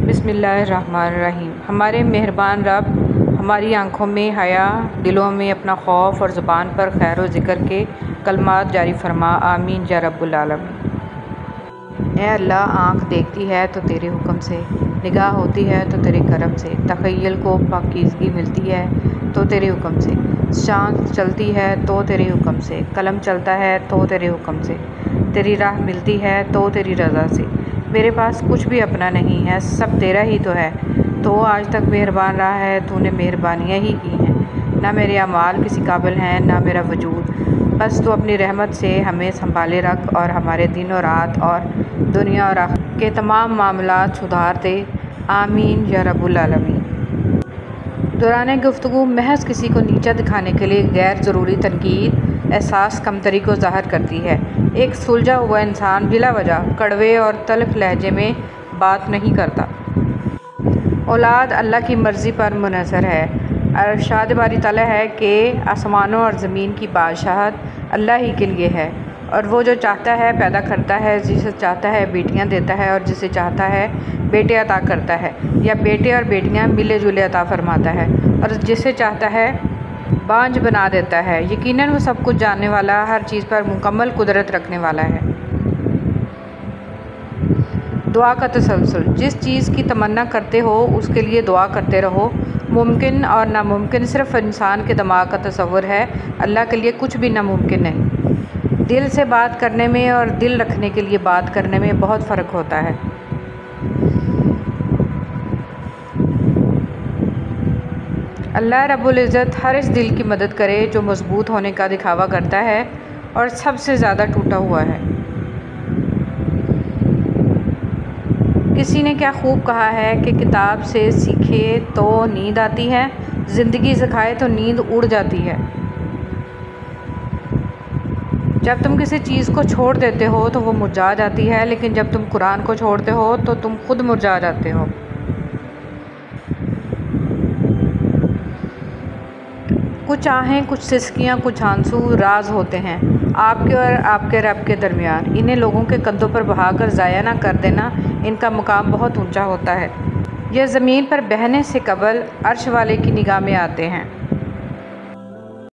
बिस्मिल्लाहिर्रहमानिर्रहीम। हमारे मेहरबान रब हमारी आँखों में हया, दिलों में अपना खौफ और ज़ुबान पर खैर व ज़िक्र के कलमात जारी फरमा। आमीन या रब्बुल आलमीन। ए अल्लाह, आँख देखती है तो तेरे हुक्म से, निगाह होती है तो तेरे करम से, तख़य्युल को पाकीज़गी मिलती है तो तेरे हुक्म से, शान चलती है तो तेरे हुक्म से, कलम चलता है तो तेरे हुक्म से, तेरी राह मिलती है तो तेरी रज़ा से। मेरे पास कुछ भी अपना नहीं है, सब तेरा ही तो है। तो आज तक मेहरबान रहा है, तूने मेहरबानियाँ ही की हैं। ना मेरे अमाल किसी काबिल हैं, ना मेरा वजूद। बस तू अपनी रहमत से हमें संभाले रख और हमारे दिन और रात और दुनिया और आखिरत के तमाम मामलात सुधार दे। आमीन या रब्बुल आलमीन। दौरान गुफ्तगू महज किसी को नीचा दिखाने के लिए गैर ज़रूरी तनकीद एहसास कमतरी को ज़ाहिर करती है। एक सुलझा हुआ इंसान बिला वजह कड़वे और तल्ख लहजे में बात नहीं करता। औलाद अल्लाह की मर्ज़ी पर मुनहसर है। अरशाद बारी ताला है कि आसमानों और ज़मीन की बादशाहत अल्लाह ही के लिए है, और वो जो चाहता है पैदा करता है, जिसे चाहता है बेटियां देता है और जिसे चाहता है बेटे अता करता है, या बेटे और बेटियां मिले जुले अता फरमाता है, और जिसे चाहता है बांझ बना देता है। यकीनन वो सब कुछ जानने वाला, हर चीज़ पर मुकम्मल कुदरत रखने वाला है। दुआ का तसलसल। जिस चीज़ की तमन्ना करते हो उसके लिए दुआ करते रहो। मुमकिन और नामुमकिन सिर्फ इंसान के दिमाग का तसव्वुर है। अल्लाह के लिए कुछ भी नामुमकिन नहीं। दिल से बात करने में और दिल रखने के लिए बात करने में बहुत फ़र्क होता है। अल्लाह रब्बुल इज़्ज़त हर इस दिल की मदद करे जो मजबूत होने का दिखावा करता है और सबसे ज़्यादा टूटा हुआ है। किसी ने क्या खूब कहा है कि किताब से सीखे तो नींद आती है, ज़िंदगी सिखाए तो नींद उड़ जाती है। जब तुम किसी चीज़ को छोड़ देते हो तो वो मुरझा जाती है, लेकिन जब तुम कुरान को छोड़ते हो तो तुम खुद मुरझा जाते हो। कुछ आहें, कुछ सिसकियाँ, कुछ आंसू राज होते हैं आपके और आपके रब के दरमियान। इन्हें लोगों के कंधों पर बहाकर ज़ाया ना कर देना। इनका मुकाम बहुत ऊंचा होता है। यह ज़मीन पर बहने से कबल अर्श वाले की निगाह में आते हैं।